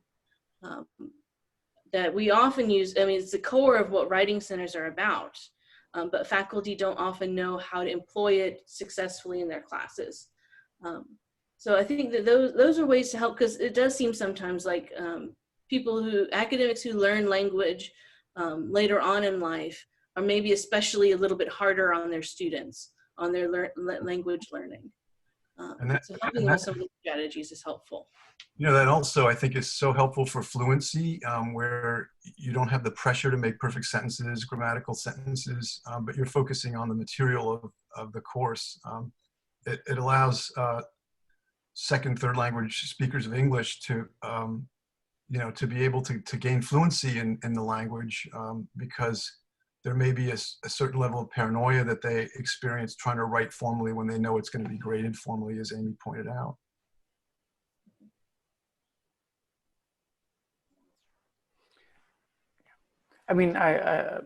that we often use. I mean, it's the core of what writing centers are about, but faculty don't often know how to employ it successfully in their classes. So I think that those are ways to help, because it does seem sometimes like academics who learn language later on in life are maybe especially a little bit harder on their students, on their language learning. So helping them with some of these strategies is helpful. That also I think is so helpful for fluency, where you don't have the pressure to make perfect sentences, grammatical sentences, but you're focusing on the material of the course. It allows second, third language speakers of English to to be able to gain fluency in the language, because there may be a certain level of paranoia that they experience trying to write formally when they know it's going to be graded formally, as Amy pointed out. I mean, I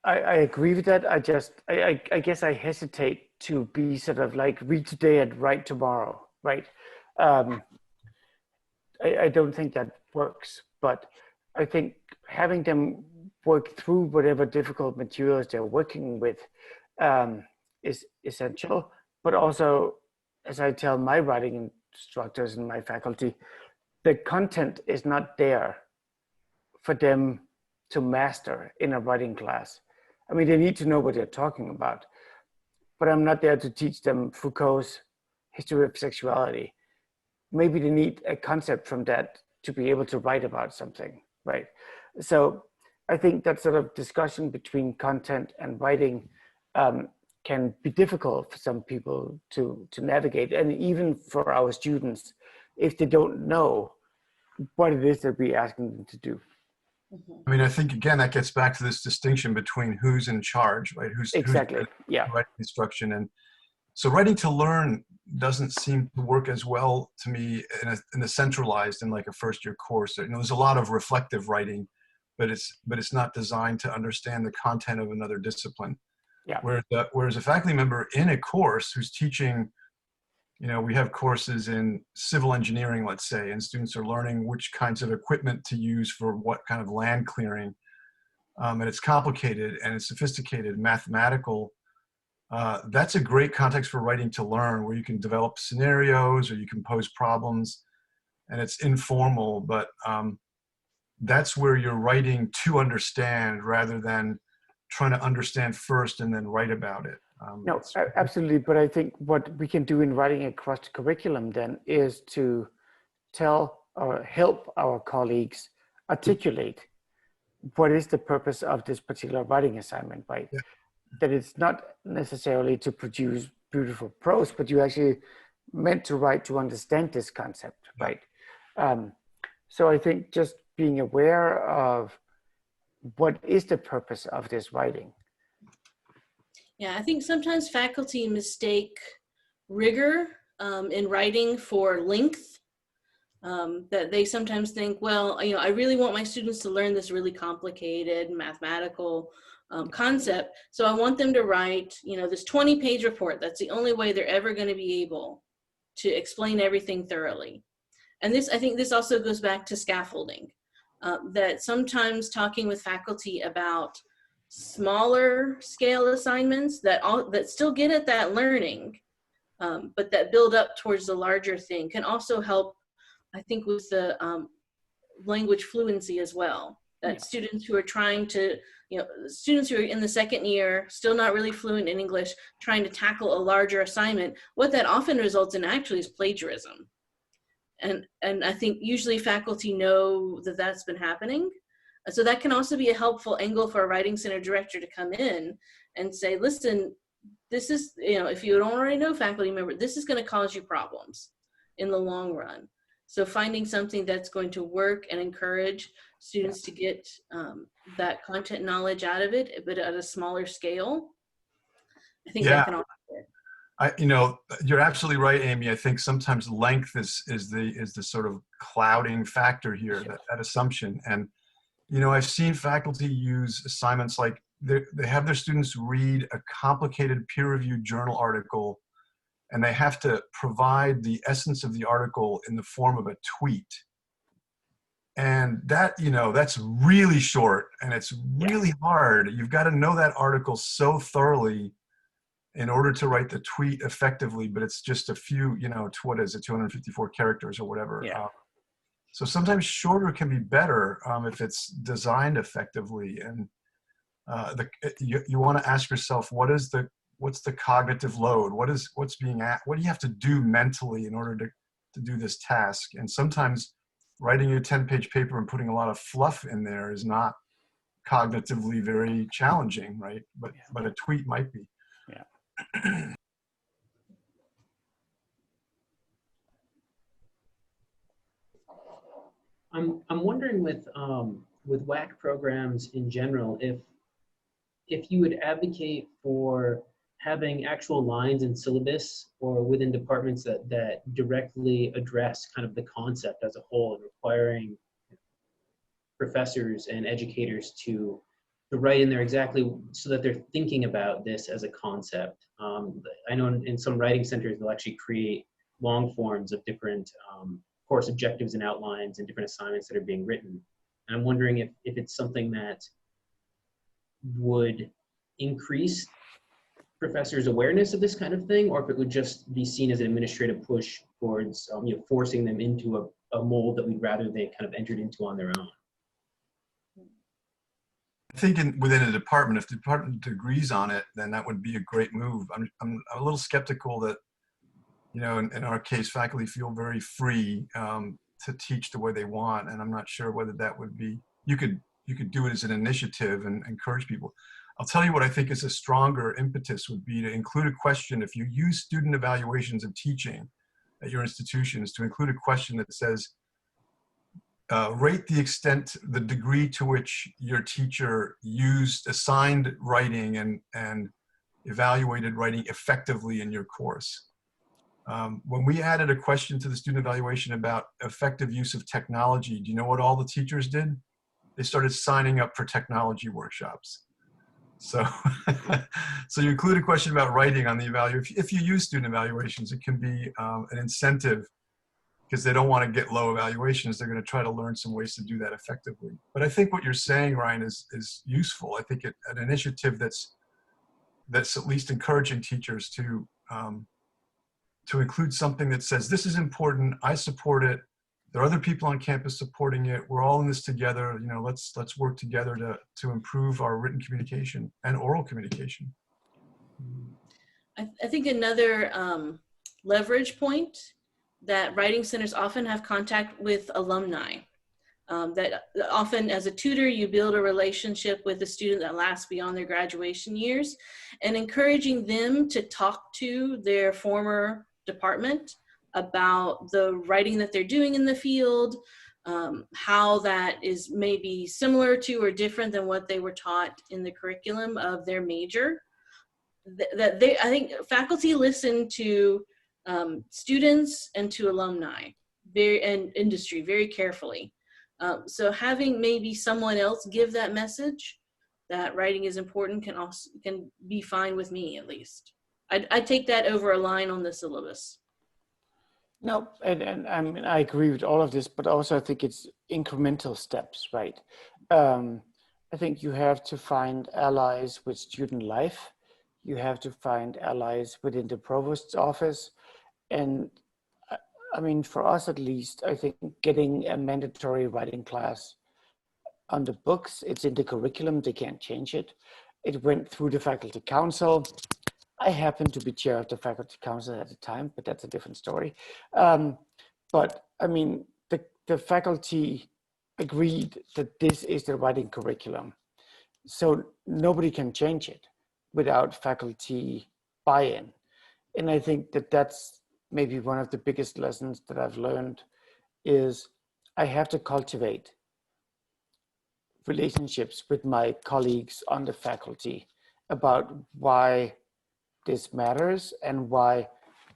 agree with that. I guess I hesitate to be sort of like read today and write tomorrow, right? I don't think that works, but I think having them work through whatever difficult materials they're working with is essential. But also, as I tell my writing instructors and my faculty, the content is not there for them to master in a writing class. I mean, they need to know what they're talking about, but I'm not there to teach them Foucault's history of sexuality. Maybe they need a concept from that to be able to write about something, right? So I think that sort of discussion between content and writing can be difficult for some people to navigate, and even for our students, if they don't know what it is that we're asking them to do. I mean, I think, again, that gets back to this distinction between who's in charge, right? Who's Yeah. writing instruction. And so writing to learn doesn't seem to work as well to me in a centralized, in like a first year course. You know, there's a lot of reflective writing, but it's not designed to understand the content of another discipline. Yeah. Whereas a faculty member in a course who's teaching, you know, we have courses in civil engineering, let's say, and students are learning which kinds of equipment to use for what kind of land clearing. And it's complicated and it's sophisticated, mathematical. That's a great context for writing to learn, where you can develop scenarios or you can pose problems, and it's informal, but that's where you're writing to understand rather than trying to understand first and then write about it. No, absolutely. But I think what we can do in writing across the curriculum then is to tell or help our colleagues articulate what is the purpose of this particular writing assignment, right? Yeah. That it's not necessarily to produce beautiful prose, but you actually meant to write to understand this concept, right? So I think just being aware of what is the purpose of this writing. Yeah, I think sometimes faculty mistake rigor in writing for length. That they sometimes think, well, you know, I really want my students to learn this really complicated mathematical concept, so I want them to write, you know, this 20-page report. That's the only way they're ever going to be able to explain everything thoroughly. And this, I think this also goes back to scaffolding, that sometimes talking with faculty about smaller scale assignments that still get at that learning, but that build up towards the larger thing can also help, I think, with the language fluency as well. That students who are trying to, you know, students who are in the second year, still not really fluent in English, trying to tackle a larger assignment, what that often results in actually is plagiarism. And I think usually faculty know that that's been happening. So that can also be a helpful angle for a writing center director to come in and say, listen, this is, you know, if you don't already know, faculty member, this is going to cause you problems in the long run. So finding something that's going to work and encourage students to get that content knowledge out of it, but at a smaller scale, I think that can also work. You know, you're absolutely right, Amy. I think sometimes length is the sort of clouding factor here, that assumption. And, you know, I've seen faculty use assignments like they have their students read a complicated peer-reviewed journal article, and they have to provide the essence of the article in the form of a tweet. And that, you know, that's really short and it's really hard. You've got to know that article so thoroughly in order to write the tweet effectively, but it's just a few, you know, what is it, 254 characters or whatever. Yeah. So sometimes shorter can be better if it's designed effectively. And you want to ask yourself, what's the cognitive load? What do you have to do mentally in order to do this task? And sometimes writing a 10-page paper and putting a lot of fluff in there is not cognitively very challenging, right? But a tweet might be. Yeah. I'm wondering with WAC programs in general, if you would advocate for having actual lines in syllabus or within departments that directly address kind of the concept as a whole, and requiring professors and educators to write in there exactly so that they're thinking about this as a concept. I know in some writing centers, they'll actually create long forms of different course objectives and outlines and different assignments that are being written. And I'm wondering if it's something that would increase professors' awareness of this kind of thing, or if it would just be seen as an administrative push towards forcing them into a mold that we'd rather they kind of entered into on their own. I think within a department, if the department agrees on it, then that would be a great move. I'm a little skeptical that, in our case, faculty feel very free to teach the way they want, and I'm not sure whether that would be. You could do it as an initiative and encourage people. I'll tell you what I think is a stronger impetus would be to include a question. If you use student evaluations of teaching at your institutions, to include a question that says, rate the degree to which your teacher assigned writing and evaluated writing effectively in your course. When we added a question to the student evaluation about effective use of technology, do you know what all the teachers did? They started signing up for technology workshops. So, so you include a question about writing on the evaluation. If you use student evaluations, it can be an incentive, because they don't want to get low evaluations. They're going to try to learn some ways to do that effectively. But I think what you're saying, Ryan, is useful. I think an initiative that's at least encouraging teachers to include something that says, this is important, I support it, there are other people on campus supporting it, we're all in this together, let's work together to improve our written communication and oral communication. I think another leverage point that writing centers often have contact with alumni. That often as a tutor, you build a relationship with a student that lasts beyond their graduation years, and encouraging them to talk to their former department about the writing that they're doing in the field, how that is maybe similar to or different than what they were taught in the curriculum of their major. I think faculty listen to students and to alumni and industry very carefully. So having maybe someone else give that message that writing is important can be fine with me, at least. I'd take that over a line on the syllabus. No, and I mean, I agree with all of this, but also I think it's incremental steps, right? I think you have to find allies with student life. You have to find allies within the provost's office. And I mean, for us at least, I think getting a mandatory writing class on the books, it's in the curriculum, they can't change it. It went through the faculty council. I happened to be chair of the faculty council at the time, but that's a different story. But I mean, the faculty agreed that this is the writing curriculum. So nobody can change it without faculty buy-in. And I think that that's maybe one of the biggest lessons that I've learned is I have to cultivate relationships with my colleagues on the faculty about why this matters and why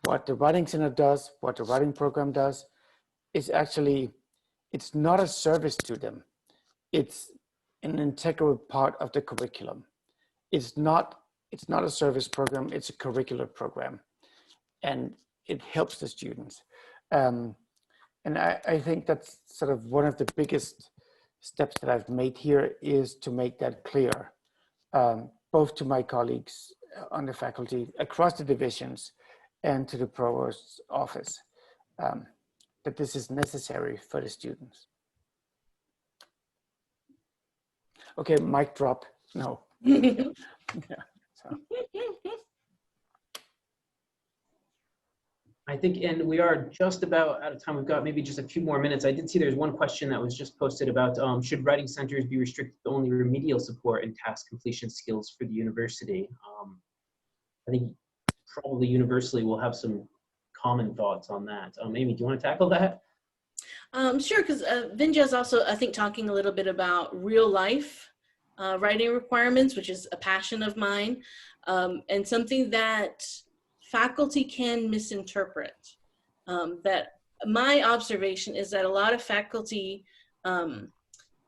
what the Writing Center does, what the writing program does, is actually, it's not a service to them. It's an integral part of the curriculum. It's not a service program, it's a curricular program. And it helps the students. And I think that's sort of one of the biggest steps that I've made here is to make that clear, both to my colleagues on the faculty across the divisions and to the provost's office, that this is necessary for the students. Okay, mic drop, no. Yeah, so. I think, and we are just about out of time. We've got maybe just a few more minutes. I did see there's one question that was just posted about should writing centers be restricted to only remedial support and task completion skills for the university? I think probably universally we'll have some common thoughts on that. Amy, do you want to tackle that? Sure, because Vinja is also, I think, talking a little bit about real life writing requirements, which is a passion of mine, and something that faculty can misinterpret. That my observation is that a lot of faculty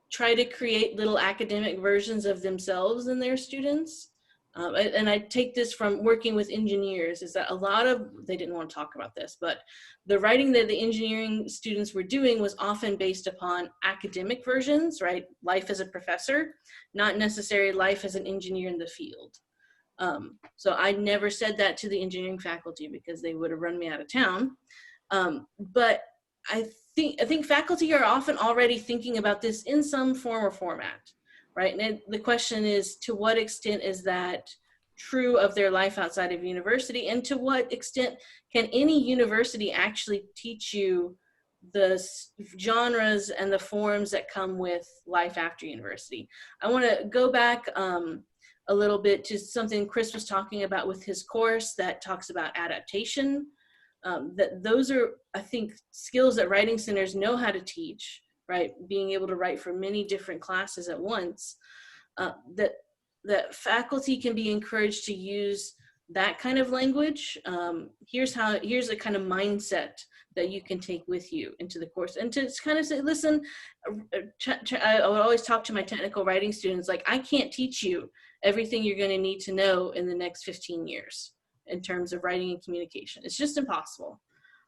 try to create little academic versions of themselves and their students. And I take this from working with engineers, is that a lot of, they didn't want to talk about this, but the writing that the engineering students were doing was often based upon academic versions, right? Life as a professor, not necessarily life as an engineer in the field. So I never said that to the engineering faculty because they would have run me out of town. But I think faculty are often already thinking about this in some form or format, right? And the question is, to what extent is that true of their life outside of university? And to what extent can any university actually teach you the genres and the forms that come with life after university? I want to go back a little bit to something Chris was talking about with his course that talks about adaptation. That those are, I think, skills that writing centers know how to teach, right? Being able to write for many different classes at once, that faculty can be encouraged to use that kind of language. Here's a kind of mindset that you can take with you into the course, and to kind of say, listen, I would always talk to my technical writing students, like, I can't teach you everything you're going to need to know in the next 15 years in terms of writing and communication. It's just impossible.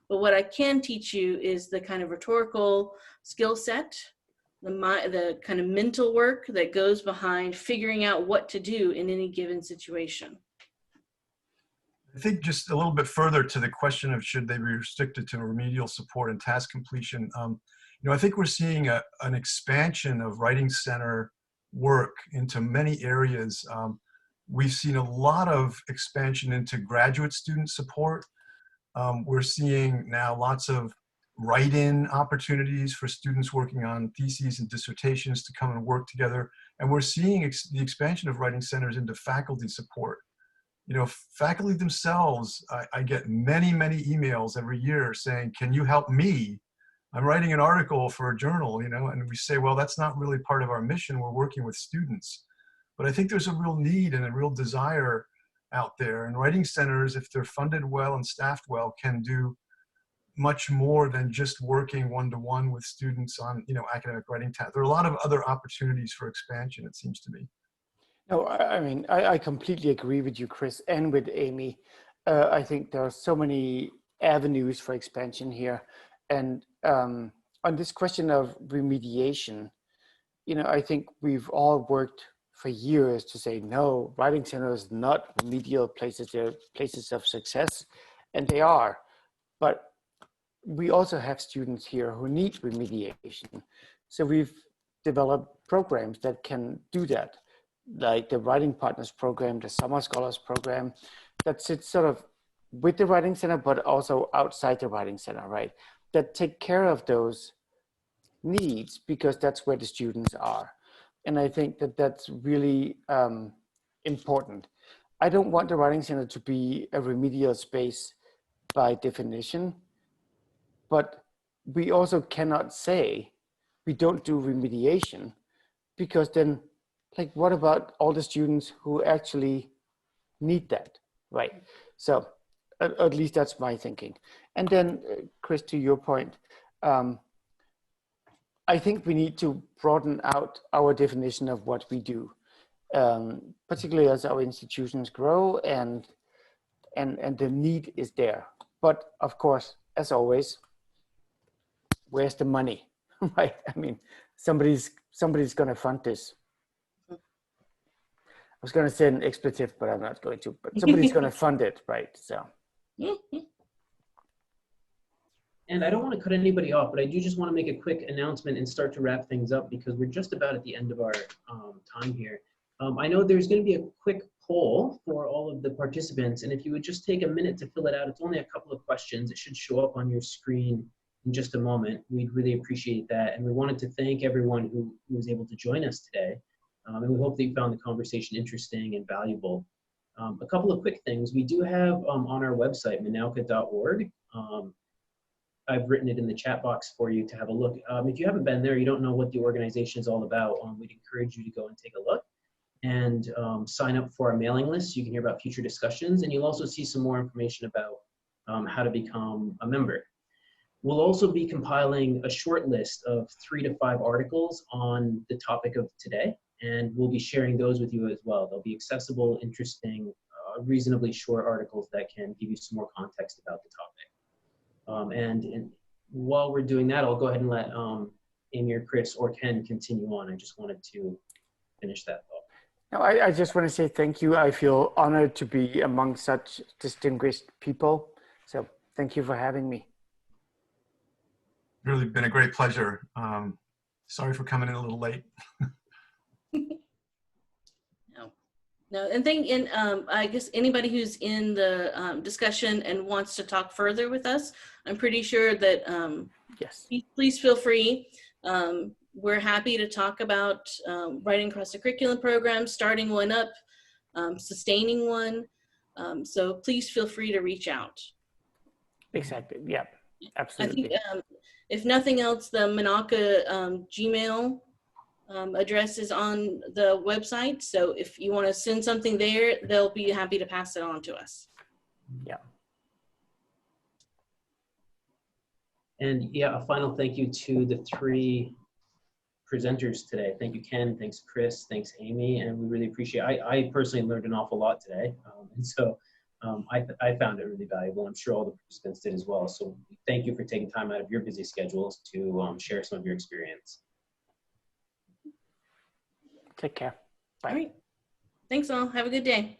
But what I can teach you is the kind of rhetorical skill set, the kind of mental work that goes behind figuring out what to do in any given situation. I think just a little bit further to the question of should they be restricted to remedial support and task completion. I think we're seeing an expansion of writing center work into many areas. We've seen a lot of expansion into graduate student support. We're seeing now lots of write-in opportunities for students working on theses and dissertations to come and work together. And we're seeing the expansion of writing centers into faculty support. Faculty themselves, I get many, many emails every year saying, can you help me? I'm writing an article for a journal, and we say, well, that's not really part of our mission. We're working with students. But I think there's a real need and a real desire out there. And writing centers, if they're funded well and staffed well, can do much more than just working one-to-one with students on, academic writing tasks. There are a lot of other opportunities for expansion, it seems to me. No, I mean, I completely agree with you, Chris, and with Amy. I think there are so many avenues for expansion here. And on this question of remediation, I think we've all worked for years to say, no, writing centers are not remedial places, they're places of success, and they are. But we also have students here who need remediation. So we've developed programs that can do that, like the Writing Partners program, the Summer Scholars program, that sits sort of with the Writing Center, but also outside the Writing Center, right? That take care of those needs because that's where the students are. And I think that that's really important. I don't want the Writing Center to be a remedial space by definition, but we also cannot say we don't do remediation, because then, like, what about all the students who actually need that, right? So at least that's my thinking. And then, Chris, to your point, I think we need to broaden out our definition of what we do, particularly as our institutions grow and the need is there. But of course, as always, where's the money, right? I mean, somebody's going to fund this. I was going to say an expletive, but I'm not going to. But somebody's going to fund it, right? So. And I don't want to cut anybody off, but I do just want to make a quick announcement and start to wrap things up because we're just about at the end of our time here. I know there's going to be a quick poll for all of the participants, and if you would just take a minute to fill it out, it's only a couple of questions. It should show up on your screen in just a moment. We'd really appreciate that. And we wanted to thank everyone who was able to join us today. And we hope that you found the conversation interesting and valuable. A couple of quick things. We do have on our website, manauka.org. I've written it in the chat box for you to have a look. If you haven't been there, you don't know what the organization is all about, we'd encourage you to go and take a look. and sign up for our mailing list. You can hear about future discussions, and you'll also see some more information about how to become a member. We'll also be compiling a short list of 3 to 5 articles on the topic of today, and we'll be sharing those with you as well. They'll be accessible, interesting, reasonably short articles that can give you some more context about the topic. And while we're doing that, I'll go ahead and let Amy or Chris or Ken continue on. I just wanted to finish that thought. No, I just want to say thank you. I feel honored to be among such distinguished people. So thank you for having me. Really been a great pleasure. Sorry for coming in a little late. No, and I guess anybody who's in the discussion and wants to talk further with us, I'm pretty sure that Yes. please feel free. We're happy to talk about writing across the curriculum program, starting one up, sustaining one. So please feel free to reach out. Exactly. Yeah, I absolutely. think if nothing else, the Manaka Gmail address is on the website. So if you want to send something there, they'll be happy to pass it on to us. Yeah. And yeah, a final thank you to the 3 presenters today. Thank you, Ken. Thanks, Chris. Thanks, Amy. And we really appreciate it. I personally learned an awful lot today. And so I found it really valuable. I'm sure all the participants did as well. So thank you for taking time out of your busy schedules to share some of your experience. Take care. Bye. All right. Thanks all. Have a good day.